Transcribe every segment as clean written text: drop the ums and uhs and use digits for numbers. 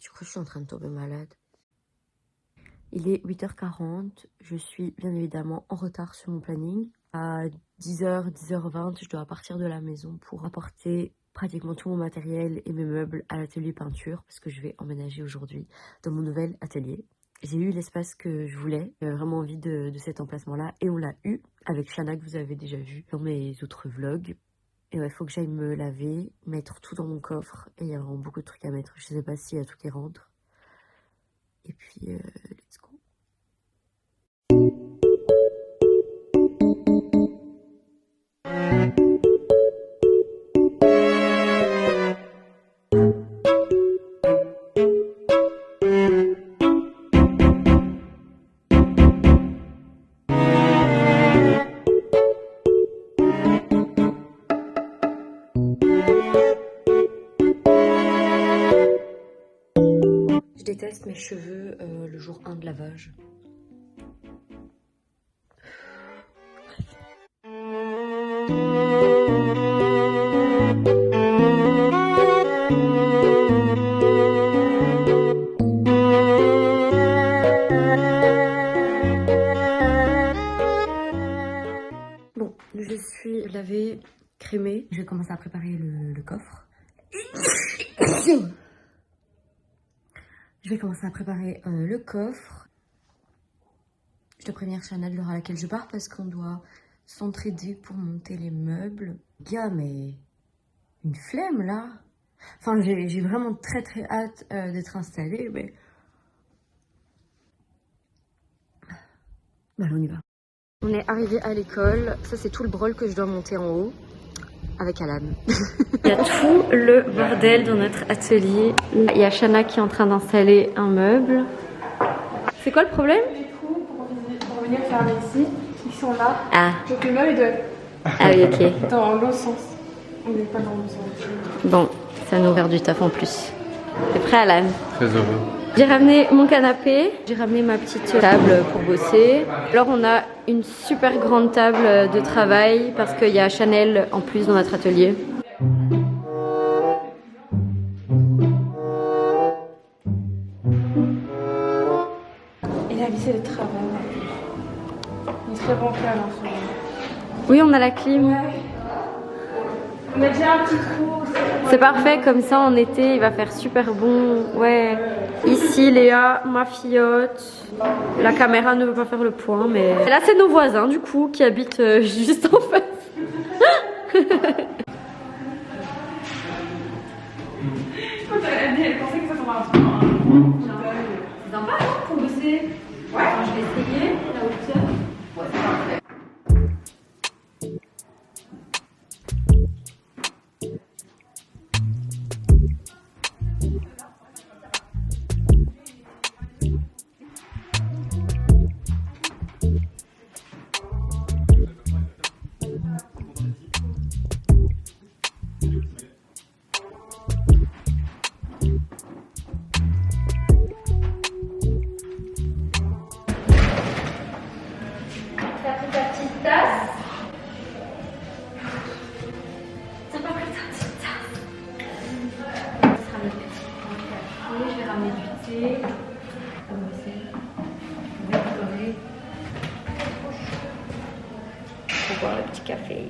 Je crois que je suis en train de tomber malade. Il est 8h40. Je suis bien évidemment en retard sur mon planning. À 10h, 10h20, je dois partir de la maison pour apporter pratiquement tout mon matériel et mes meubles à l'atelier peinture parce que je vais emménager aujourd'hui dans mon nouvel atelier. J'ai eu l'espace que je voulais, j'avais vraiment envie de cet emplacement-là et on l'a eu avec Shana que vous avez déjà vu dans mes autres vlogs. Et ouais, il faut que j'aille me laver, mettre tout dans mon coffre et il y a vraiment beaucoup de trucs à mettre. Je sais pas s'il y a tout qui rentre. Et puis, let's go. Je déteste mes cheveux le jour 1 de lavage. Bon, je suis lavée, crémée. Je vais commencer à préparer le coffre. Je vais commencer à préparer le coffre. Je dois prévenir Shana de l'heure à laquelle je pars parce qu'on doit s'entraider pour monter les meubles. Gars, mais une flemme là. Enfin, j'ai vraiment très hâte d'être installée, mais... Bah, on y va. On est arrivé à l'école. Ça, c'est tout le brol que je dois monter en haut avec Alan. Il y a tout le bordel dans notre atelier. Il y a Shana qui est en train d'installer un meuble. C'est quoi le problème? Du coup, pour venir fermer ici, ils sont là. Ah. Donc le meuble doit Ah oui, ok. dans l'autre sens. On n'est pas dans le sens. Bon, ça nous ouvert du taf en plus. T'es prêt, Alan? Très heureux. J'ai ramené mon canapé, j'ai ramené ma petite table pour bosser. Alors on a une super grande table de travail parce qu'il y a Chanel en plus dans notre atelier. Il a vissé le travail. Il est très bon plan en ce moment. Oui, on a la clim. Ouais. On a déjà un petit trou. C'est parfait, comme ça en été il va faire super bon. Ouais. Ici Léa, ma filleute. La caméra ne veut pas faire le point, mais... Et là c'est nos voisins du coup qui habitent juste en face. Elle pensait que ça tomberait un peu. C'est sympa pour bosser. Ouais. Alors, je vais essayer la hauteur. Ouais, c'est parfait. Pour boire le petit café.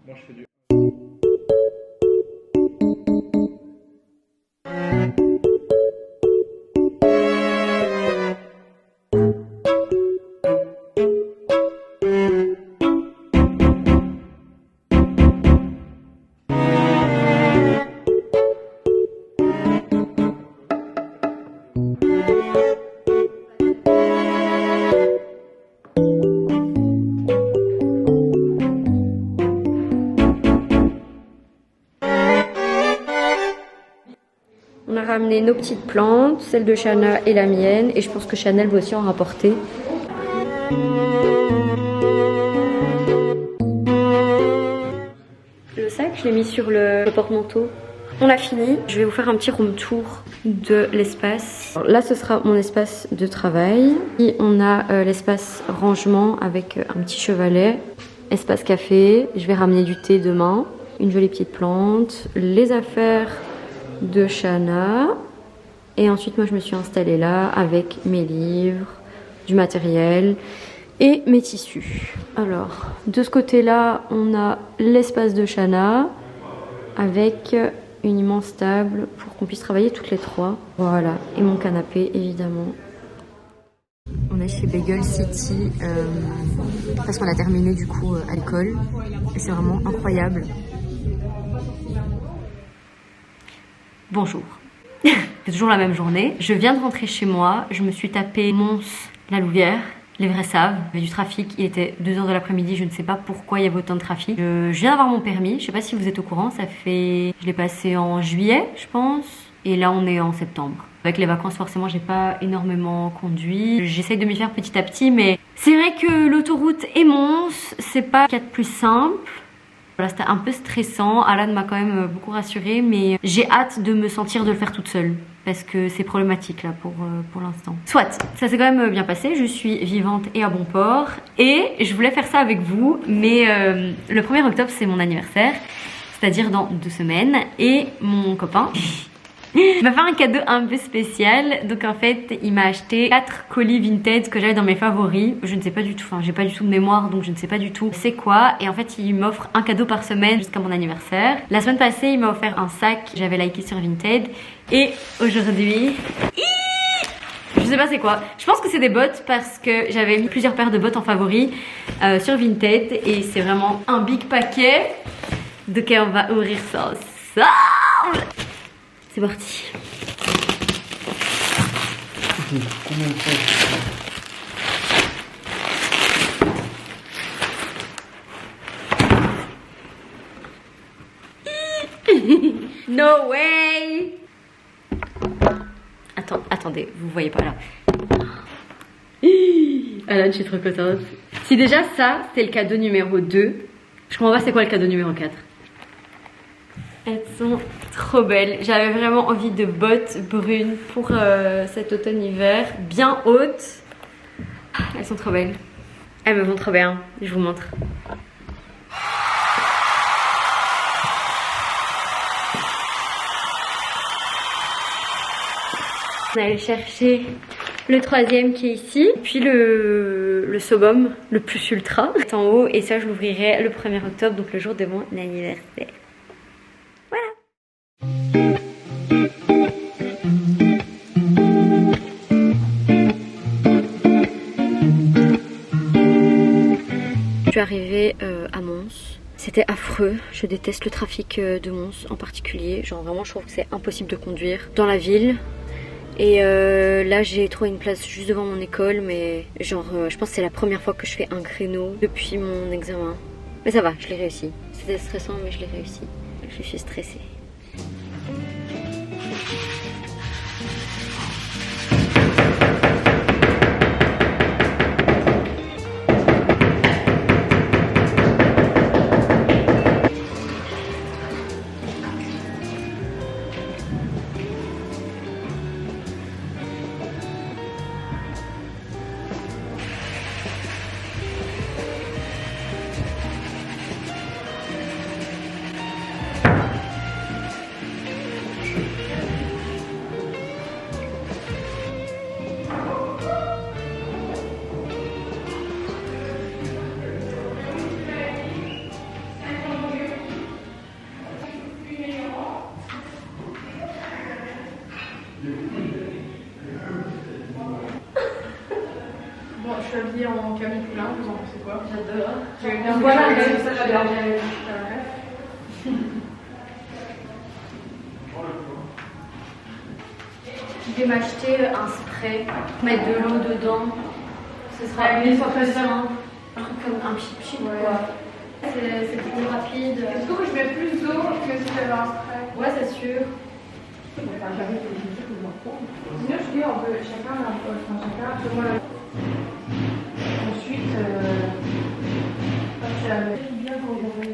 Moi je fais du... On a ramené nos petites plantes, celle de Shana et la mienne, et je pense que Chanel va aussi en rapporter. Le sac, je l'ai mis sur le porte-manteau. On a fini, je vais vous faire un petit room tour de l'espace. Là ce sera mon espace de travail. Et on a l'espace rangement avec un petit chevalet. Espace café, je vais ramener du thé demain. une jolie petite plante, les affaires de Shana. Et ensuite, moi, je me suis installée là avec mes livres, du matériel et mes tissus. Alors, de ce côté-là, on a l'espace de Shana avec une immense table pour qu'on puisse travailler toutes les trois. Voilà, et mon canapé, évidemment. On est chez Bagel City parce qu'on a terminé du coup à l'école et c'est vraiment incroyable. Bonjour. C'est toujours la même journée. Je viens de rentrer chez moi. Je me suis tapé Mons, la Louvière. Les vrais savent. Il y avait du trafic. Il était 2 h de l'après-midi. Je ne sais pas pourquoi il y avait autant de trafic. Je viens d'avoir mon permis. Je ne sais pas si vous êtes au courant. Je l'ai passé en juillet, je pense. Et là, on est en septembre. Avec les vacances, forcément, j'ai pas énormément conduit. J'essaye de m'y faire petit à petit, mais c'est vrai que l'autoroute et Mons, c'est pas ce qu'il y a de plus simple. Voilà, c'était un peu stressant. Alan m'a quand même beaucoup rassurée, mais j'ai hâte de me sentir de le faire toute seule. Parce que c'est problématique là pour l'instant. Soit, ça s'est quand même bien passé, je suis vivante et à bon port. Et je voulais faire ça avec vous, mais le 1er octobre c'est mon anniversaire, c'est-à-dire dans 2 semaines. Et mon copain il m'a fait un cadeau un peu spécial. Donc en fait, il m'a acheté 4 colis vintage que j'avais dans mes favoris. Je ne sais pas du tout, enfin j'ai pas du tout de mémoire, donc je ne sais pas du tout c'est quoi. Et en fait, il m'offre un cadeau par semaine jusqu'à mon anniversaire. La semaine passée, il m'a offert un sac, j'avais liké sur Vinted. Et aujourd'hui, je sais pas c'est quoi. Je pense que c'est des bottes parce que j'avais mis plusieurs paires de bottes en favoris sur Vinted. Et c'est vraiment un big paquet. Donc on va ouvrir ça ensemble. C'est parti. No way. Attendez, vous voyez pas là. Alan, je suis trop contente. Si déjà ça, c'est le cadeau numéro 2. Je comprends pas c'est quoi le cadeau numéro 4. Elles sont trop belles. J'avais vraiment envie de bottes brunes pour cet automne-hiver, bien hautes. Elles sont trop belles. Elles me vont trop bien. Je vous montre. On est allé chercher le 3e qui est ici, puis le Sobom, le plus ultra, est en haut, et ça je l'ouvrirai le 1er octobre, donc le jour de mon anniversaire. Je suis arrivée à Mons. C'était affreux. Je déteste le trafic de Mons en particulier. Genre vraiment, je trouve que c'est impossible de conduire dans la ville. Et là, j'ai trouvé une place juste devant mon école, mais genre, je pense que c'est la première fois que je fais un créneau depuis mon examen. Mais ça va, je l'ai réussi. C'était stressant, mais je l'ai réussi. Je suis stressée. Bon, je suis habillée en Camille Poulain, vous en pensez quoi? J'adore. J'ai bien voilà, ça j'adore. Je vais m'acheter un spray, mettre de l'eau dedans. Ce sera une sensation. Un truc comme un pchit Ouais. quoi. C'est plus rapide. Est-ce que je mets plus d'eau que si j'avais un spray? Ouais, c'est sûr. Enfin, j'arrive à me dire que je m'en prends. Sinon, je dis, on peut chacun un peu. Enfin, chacun, moi, ensuite, c'est la même. Bien quand j'aurai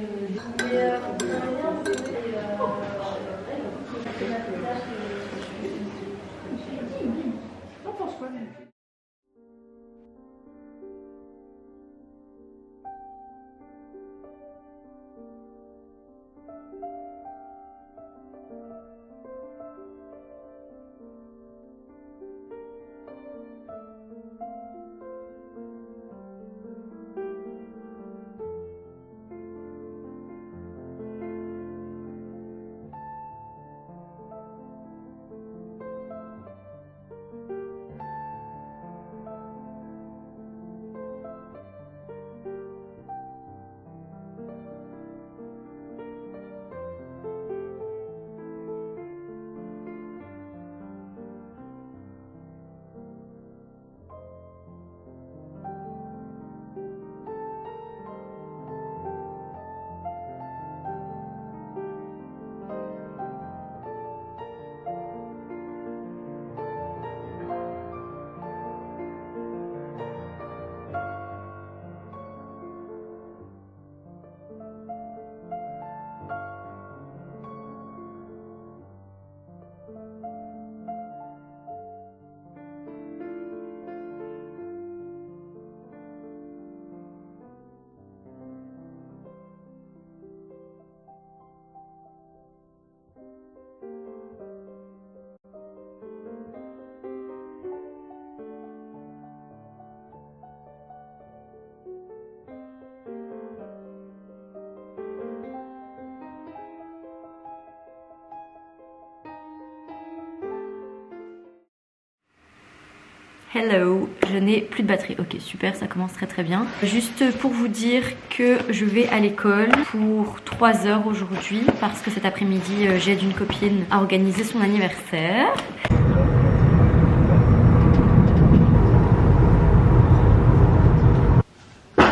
T'en penses quoi? Hello, je n'ai plus de batterie. Ok, super, ça commence très bien. Juste pour vous dire que je vais à l'école pour 3 heures aujourd'hui parce que cet après-midi, j'aide une copine à organiser son anniversaire. Il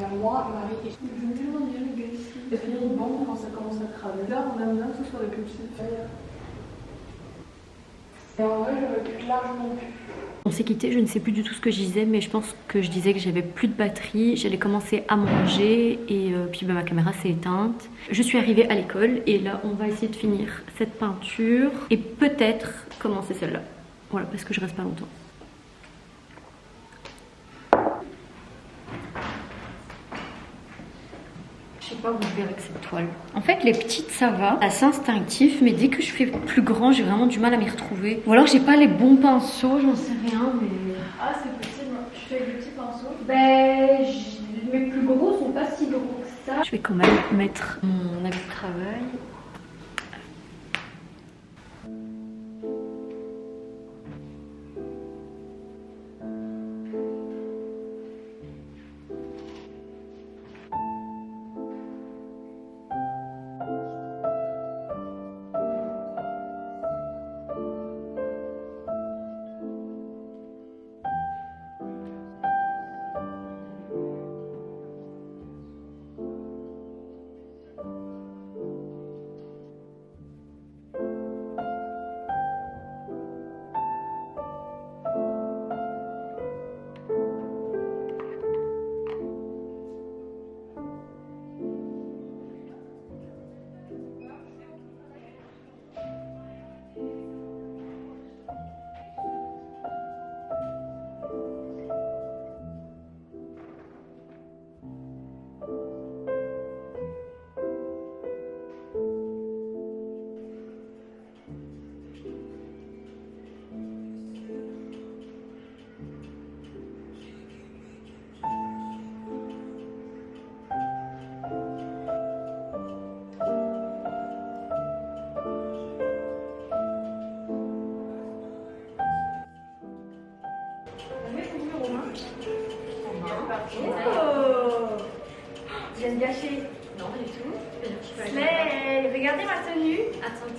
y a moi, Marie et je me demande bien les gars ici. Et puis bon, quand ça commence à travailler, là on aime bien que ce soit les plus petites. Et en vrai, j'aurais pu largement plus. On s'est quitté, je ne sais plus du tout ce que je disais, mais je pense que je disais que j'avais plus de batterie. J'allais commencer à manger et puis ma caméra s'est éteinte. Je suis arrivée à l'école et là on va essayer de finir cette peinture et peut-être commencer celle-là. Voilà, parce que je reste pas longtemps. Je sais pas où je vais avec cette toile. En fait, les petites, ça va. C'est instinctif, mais dès que je fais plus grand, j'ai vraiment du mal à m'y retrouver. Ou alors, j'ai pas les bons pinceaux, j'en sais rien, mais... Ah, c'est possible. Je fais avec des petits pinceaux. Ben, mes plus gros sont pas si gros que ça. Je vais quand même mettre mon habit de travail. Oh, je viens de gâcher. Non, pas du tout. Mais regardez ma tenue. Attends.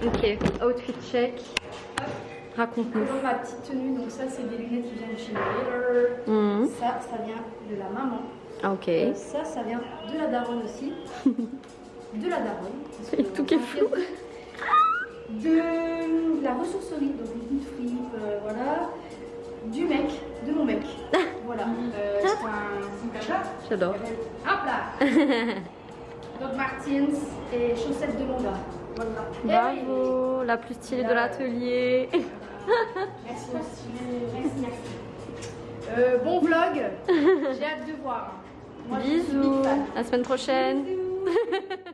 Ok, outfit check. Raconte-nous. Donc ma petite tenue, donc ça c'est des lunettes qui viennent de chez Mailer. Ça vient de la maman. Ok. Ça vient de la daronne aussi. De la daronne. Et tout qui est flou. De la ressourcerie, donc une petite fripe, voilà. Du mec, de mon mec. Voilà. C'est un cacha. J'adore. Hop là. Donc Martins et chaussettes de mon gars. Voilà. Bravo, la plus stylée de l'atelier. Merci. Bon vlog. J'ai hâte de voir. Moi, je suis Bisous. big fan. À la semaine prochaine. Bisous.